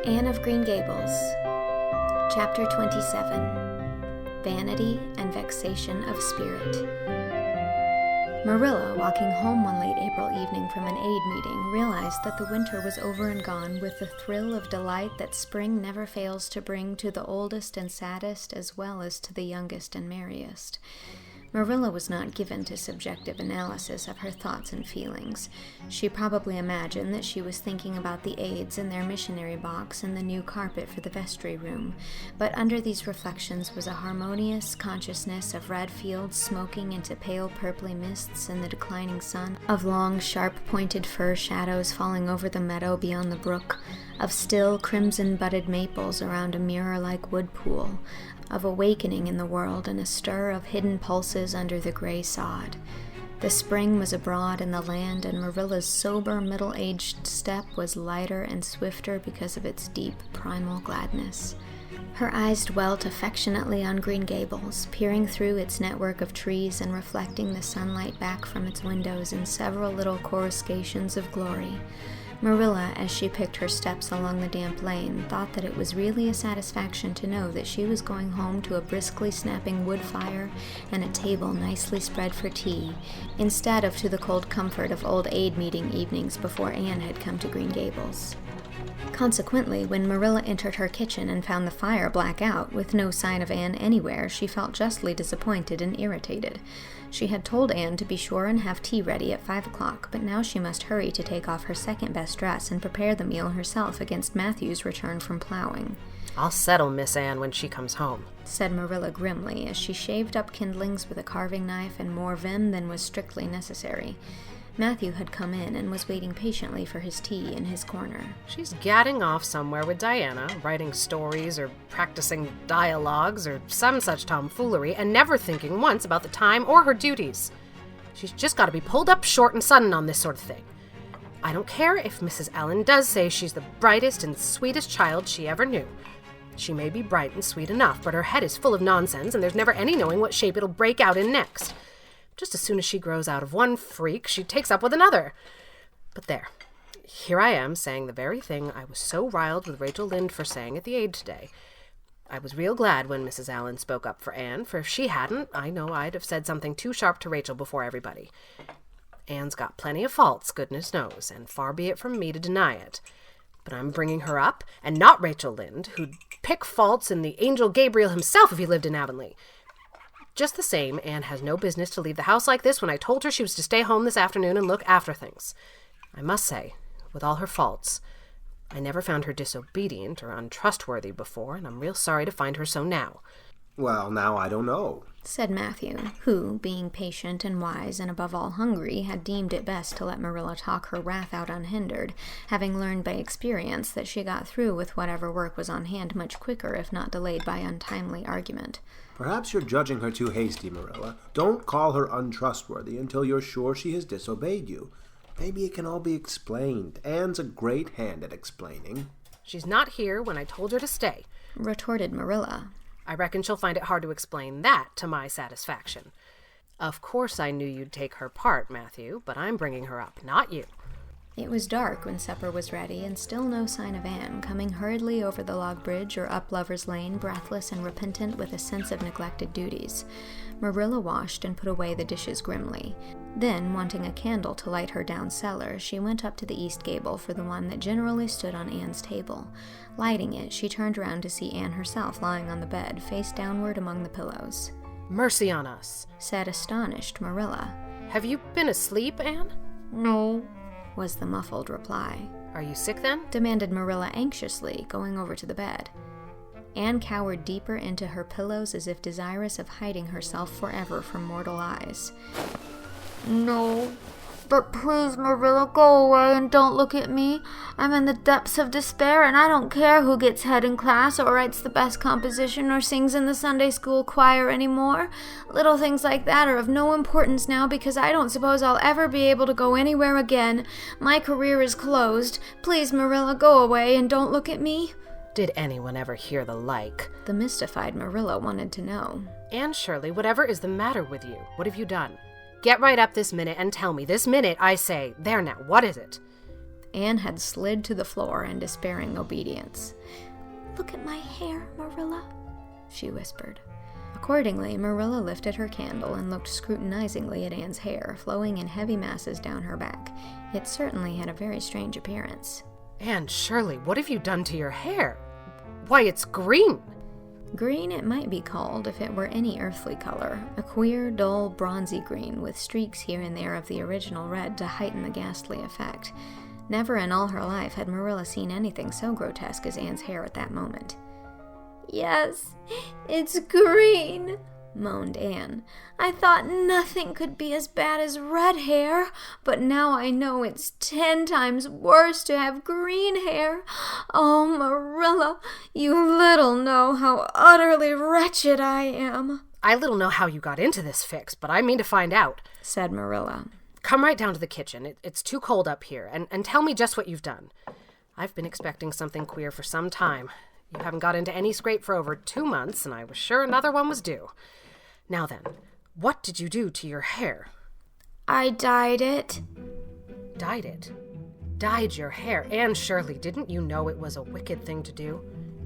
Anne of Green Gables, Chapter 27, Vanity and Vexation of Spirit. Marilla, walking home one late April evening from an aid meeting, realized that the winter was over and gone with the thrill of delight that spring never fails to bring to the oldest and saddest as well as to the youngest and merriest. Marilla was not given to subjective analysis of her thoughts and feelings. She probably imagined that she was thinking about the aids in their missionary box and the new carpet for the vestry room, but under these reflections was a harmonious consciousness of red fields smoking into pale purply mists in the declining sun, of long, sharp-pointed fir shadows falling over the meadow beyond the brook, of still, crimson-budded maples around a mirror-like wood pool, of awakening in the world and a stir of hidden pulses under the gray sod. The spring was abroad in the land, and Marilla's sober, middle-aged step was lighter and swifter because of its deep, primal gladness. Her eyes dwelt affectionately on Green Gables, peering through its network of trees and reflecting the sunlight back from its windows in several little coruscations of glory. Marilla, as she picked her steps along the damp lane, thought that it was really a satisfaction to know that she was going home to a briskly snapping wood fire and a table nicely spread for tea, instead of to the cold comfort of old aid meeting evenings before Anne had come to Green Gables. Consequently, when Marilla entered her kitchen and found the fire black out, with no sign of Anne anywhere, she felt justly disappointed and irritated. She had told Anne to be sure and have tea ready at 5 o'clock, but now she must hurry to take off her second-best dress and prepare the meal herself against Matthew's return from plowing. "I'll settle Miss Anne when she comes home," said Marilla grimly, as she shaved up kindlings with a carving knife and more vim than was strictly necessary. Matthew had come in and was waiting patiently for his tea in his corner. "She's gadding off somewhere with Diana, writing stories or practicing dialogues or some such tomfoolery, and never thinking once about the time or her duties. She's just got to be pulled up short and sudden on this sort of thing. I don't care if Mrs. Allen does say she's the brightest and sweetest child she ever knew. She may be bright and sweet enough, but her head is full of nonsense, and there's never any knowing what shape it'll break out in next. Just as soon as she grows out of one freak, she takes up with another. But there, here I am saying the very thing I was so riled with Rachel Lynde for saying at the aid today. I was real glad when Mrs. Allen spoke up for Anne, for if she hadn't, I know I'd have said something too sharp to Rachel before everybody. Anne's got plenty of faults, goodness knows, and far be it from me to deny it. But I'm bringing her up, and not Rachel Lynde, who'd pick faults in the angel Gabriel himself if he lived in Avonlea. Just the same, Anne has no business to leave the house like this when I told her she was to stay home this afternoon and look after things. I must say, with all her faults, I never found her disobedient or untrustworthy before, and I'm real sorry to find her so now." "Well, now I don't know," said Matthew, who, being patient and wise and above all hungry, had deemed it best to let Marilla talk her wrath out unhindered, having learned by experience that she got through with whatever work was on hand much quicker if not delayed by untimely argument. "Perhaps you're judging her too hasty, Marilla. Don't call her untrustworthy until you're sure she has disobeyed you. Maybe it can all be explained. Anne's a great hand at explaining." "She's not here when I told her to stay," retorted Marilla. "I reckon she'll find it hard to explain that to my satisfaction. Of course I knew you'd take her part, Matthew, but I'm bringing her up, not you." It was dark when supper was ready, and still no sign of Anne, coming hurriedly over the log bridge or up Lover's Lane, breathless and repentant with a sense of neglected duties. Marilla washed and put away the dishes grimly. Then, wanting a candle to light her down cellar, she went up to the east gable for the one that generally stood on Anne's table. Lighting it, she turned around to see Anne herself lying on the bed, face downward among the pillows. "Mercy on us," said astonished Marilla. "Have you been asleep, Anne?" "No," was the muffled reply. "Are you sick, then?" demanded Marilla anxiously, going over to the bed. Anne cowered deeper into her pillows as if desirous of hiding herself forever from mortal eyes. "No, but please, Marilla, go away and don't look at me. I'm in the depths of despair, and I don't care who gets head in class or writes the best composition or sings in the Sunday school choir anymore. Little things like that are of no importance now because I don't suppose I'll ever be able to go anywhere again. My career is closed. Please, Marilla, go away and don't look at me." "Did anyone ever hear the like?" the mystified Marilla wanted to know. "Anne Shirley, whatever is the matter with you? What have you done? Get right up this minute and tell me. This minute, I say. There now, what is it?" Anne had slid to the floor in despairing obedience. "Look at my hair, Marilla," she whispered. Accordingly, Marilla lifted her candle and looked scrutinizingly at Anne's hair, flowing in heavy masses down her back. It certainly had a very strange appearance. Anne Shirley, what have you done to your hair? Why, it's green! Green it might be called if it were any earthly color, a queer, dull, bronzy green with streaks here and there of the original red to heighten the ghastly effect. Never in all her life had Marilla seen anything so grotesque as Anne's hair at that moment. "Yes, it's green," moaned Anne. "I thought nothing could be as bad as red hair, but now I know it's 10 times worse to have green hair. Oh, Marilla, you little know how utterly wretched I am." "I little know how you got into this fix, but I mean to find out," said Marilla. "Come right down to the kitchen. It's too cold up here, and tell me just what you've done. I've been expecting something queer for some time. You haven't got into any scrape for over 2 months, and I was sure another one was due. Now then, what did you do to your hair?" "I dyed it." "Dyed it? Dyed your hair? Anne Shirley, didn't you know it was a wicked thing to do?"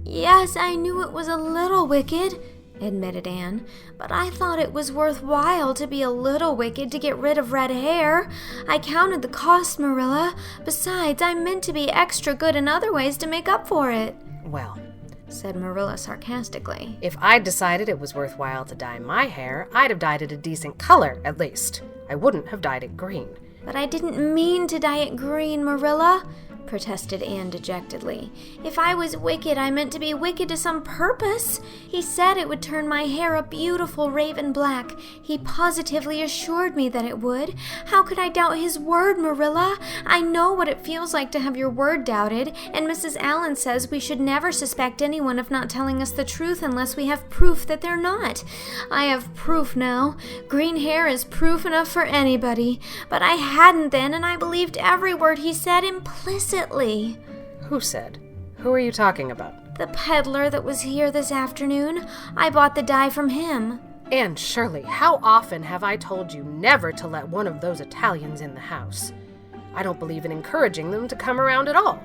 "Yes, I knew it was a little wicked," admitted Anne, "but I thought it was worthwhile to be a little wicked to get rid of red hair. I counted the cost, Marilla. Besides, I meant to be extra good in other ways to make up for it." "Well," said Marilla sarcastically, "if I'd decided it was worthwhile to dye my hair, I'd have dyed it a decent color, at least. I wouldn't have dyed it green." "But I didn't mean to dye it green, Marilla," protested Anne dejectedly. "If I was wicked, I meant to be wicked to some purpose. He said it would turn my hair a beautiful raven black. He positively assured me that it would. How could I doubt his word, Marilla? I know what it feels like to have your word doubted, and Mrs. Allen says we should never suspect anyone of not telling us the truth unless we have proof that they're not. I have proof now. Green hair is proof enough for anybody. But I hadn't then, and I believed every word he said implicitly." "Who said? Who are you talking about?" "The peddler that was here this afternoon. I bought the dye from him." "Anne Shirley, how often have I told you never to let one of those Italians in the house? I don't believe in encouraging them to come around at all."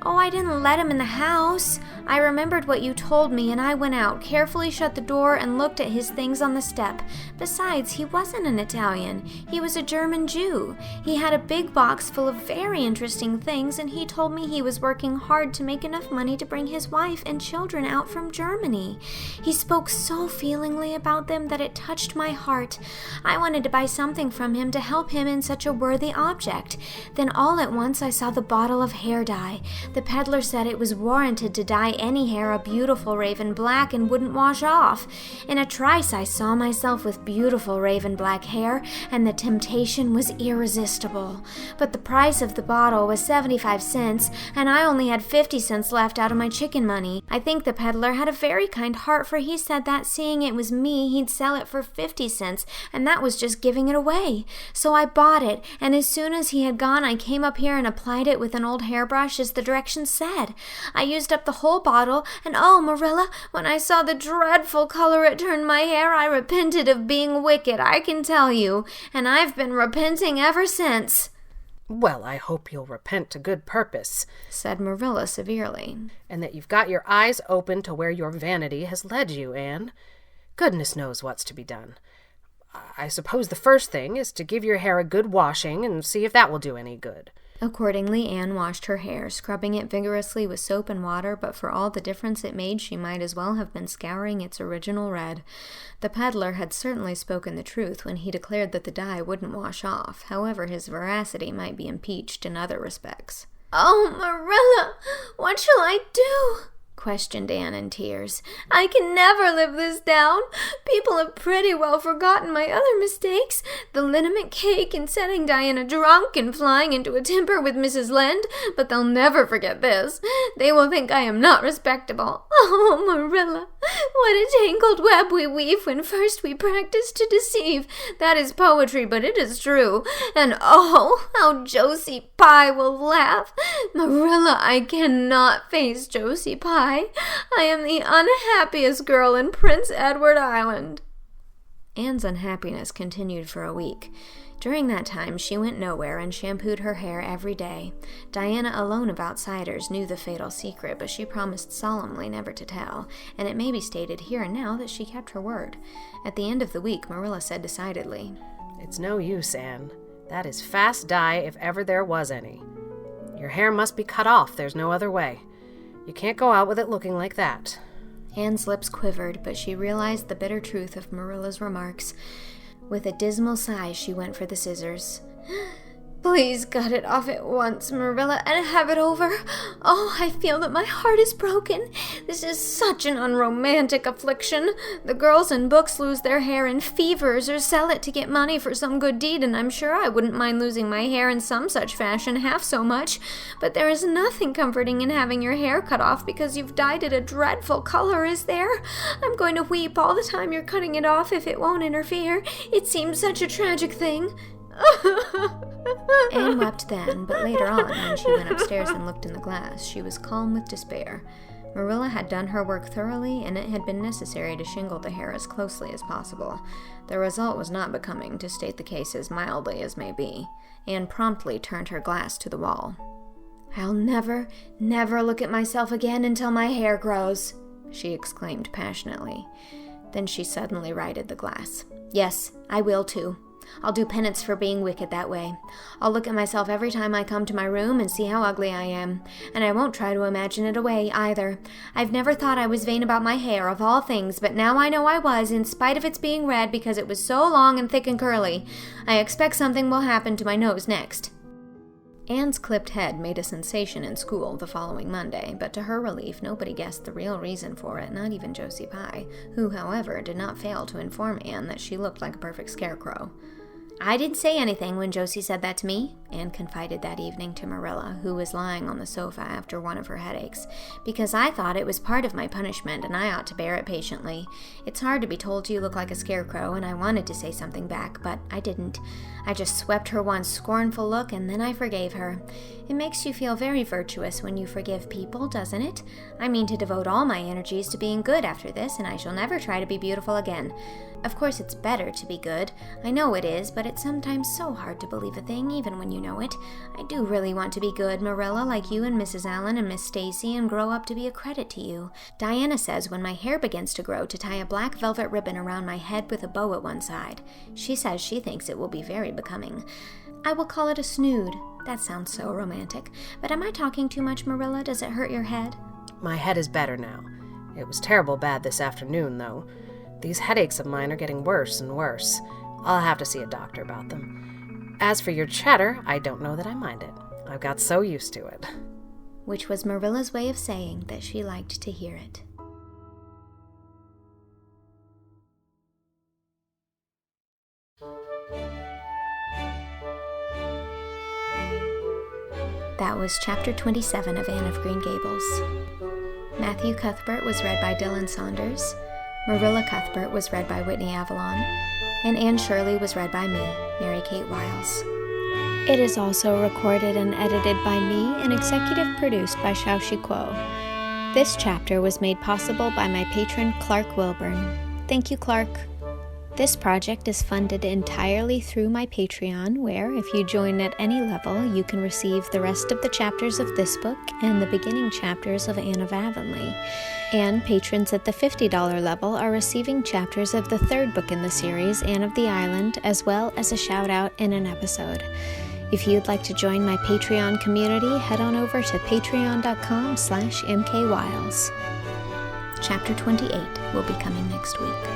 "Oh, I didn't let him in the house. I remembered what you told me, and I went out, carefully shut the door, and looked at his things on the step. Besides, he wasn't an Italian. He was a German Jew. He had a big box full of very interesting things, and he told me he was working hard to make enough money to bring his wife and children out from Germany. He spoke so feelingly about them that it touched my heart. I wanted to buy something from him to help him in such a worthy object. Then all at once I saw the bottle of hair dye. The peddler said it was warranted to dye any hair a beautiful raven black and wouldn't wash off. In a trice I saw myself with beautiful raven black hair, and the temptation was irresistible. But the price of the bottle was 75 cents, and I only had 50 cents left out of my chicken money. I think the peddler had a very kind heart, for he said that seeing it was me, he'd sell it for 50 cents, and that was just giving it away. So I bought it, and as soon as he had gone, I came up here and applied it with an old hairbrush as the directions said. I used up the whole bottle, and oh, Marilla, when I saw the dreadful color it turned my hair, I repented of being wicked, I can tell you, and I've been repenting ever since." "Well, I hope you'll repent to good purpose," said Marilla severely, "and that you've got your eyes open to where your vanity has led you, Anne. Goodness knows what's to be done. I suppose the first thing is to give your hair a good washing and see if that will do any good." Accordingly, Anne washed her hair, scrubbing it vigorously with soap and water, but for all the difference it made, she might as well have been scouring its original red. The peddler had certainly spoken the truth when he declared that the dye wouldn't wash off, however his veracity might be impeached in other respects. "Oh, Marilla, what shall I do?" questioned Anne in tears. "I can never live this down. People have pretty well forgotten my other mistakes, the liniment cake and setting Diana drunk and flying into a temper with Mrs. Lynde, but they'll never forget this. They will think I am not respectable. Oh, Marilla, what a tangled web we weave when first we practice to deceive. That is poetry, but it is true. And oh, how Josie Pye will laugh. Marilla, I cannot face Josie Pye. I am the unhappiest girl in Prince Edward Island." Anne's unhappiness continued for a week. During that time, she went nowhere and shampooed her hair every day. Diana alone of outsiders knew the fatal secret, but she promised solemnly never to tell, and it may be stated here and now that she kept her word. At the end of the week, Marilla said decidedly, "It's no use, Anne. That is fast dye if ever there was any. Your hair must be cut off, there's no other way. You can't go out with it looking like that." Anne's lips quivered, but she realized the bitter truth of Marilla's remarks. With a dismal sigh, she went for the scissors. "Please cut it off at once, Marilla, and have it over. Oh, I feel that my heart is broken. This is such an unromantic affliction. The girls in books lose their hair in fevers or sell it to get money for some good deed, and I'm sure I wouldn't mind losing my hair in some such fashion half so much. But there is nothing comforting in having your hair cut off because you've dyed it a dreadful color, is there? I'm going to weep all the time you're cutting it off if it won't interfere. It seems such a tragic thing." Anne wept then, but later on, when she went upstairs and looked in the glass, she was calm with despair. Marilla had done her work thoroughly, and it had been necessary to shingle the hair as closely as possible. The result was not becoming, to state the case as mildly as may be. Anne promptly turned her glass to the wall. "I'll never, never look at myself again until my hair grows," she exclaimed passionately. Then she suddenly righted the glass. "Yes, I will too. I'll do penance for being wicked that way. I'll look at myself every time I come to my room and see how ugly I am. And I won't try to imagine it away, either. I've never thought I was vain about my hair, of all things, but now I know I was, in spite of its being red because it was so long and thick and curly. I expect something will happen to my nose next." Anne's clipped head made a sensation in school the following Monday, but to her relief, nobody guessed the real reason for it, not even Josie Pye, who, however, did not fail to inform Anne that she looked like a perfect scarecrow. "I didn't say anything when Josie said that to me," Anne confided that evening to Marilla, who was lying on the sofa after one of her headaches, "because I thought it was part of my punishment and I ought to bear it patiently. It's hard to be told you look like a scarecrow, and I wanted to say something back, but I didn't. I just swept her one scornful look and then I forgave her. It makes you feel very virtuous when you forgive people, doesn't it? I mean to devote all my energies to being good after this, and I shall never try to be beautiful again. Of course it's better to be good. I know it is, but it's sometimes so hard to believe a thing, even when you know it. I do really want to be good, Marilla, like you and Mrs. Allen and Miss Stacy, and grow up to be a credit to you. Diana says when my hair begins to grow to tie a black velvet ribbon around my head with a bow at one side. She says she thinks it will be very becoming. I will call it a snood. That sounds so romantic. But am I talking too much, Marilla? Does it hurt your head?" My head is better now. It was terrible bad this afternoon, though. These headaches of mine are getting worse and worse. I'll have to see a doctor about them. As for your chatter, I don't know that I mind it. I've got so used to it." Which was Marilla's way of saying that she liked to hear it. That was Chapter 27 of Anne of Green Gables. Matthew Cuthbert was read by Dylan Saunders. Marilla Cuthbert was read by Whitney Avalon. And Anne Shirley was read by me, Mary Kate Wiles. It is also recorded and edited by me and executive produced by Shao Chih Kuo. This chapter was made possible by my patron Clark Wilburn. Thank you, Clark. This project is funded entirely through my Patreon, where, if you join at any level, you can receive the rest of the chapters of this book and the beginning chapters of Anne of Avonlea. And patrons at the $50 level are receiving chapters of the third book in the series, Anne of the Island, as well as a shout-out in an episode. If you'd like to join my Patreon community, head on over to patreon.com/mkwiles. Chapter 28 will be coming next week.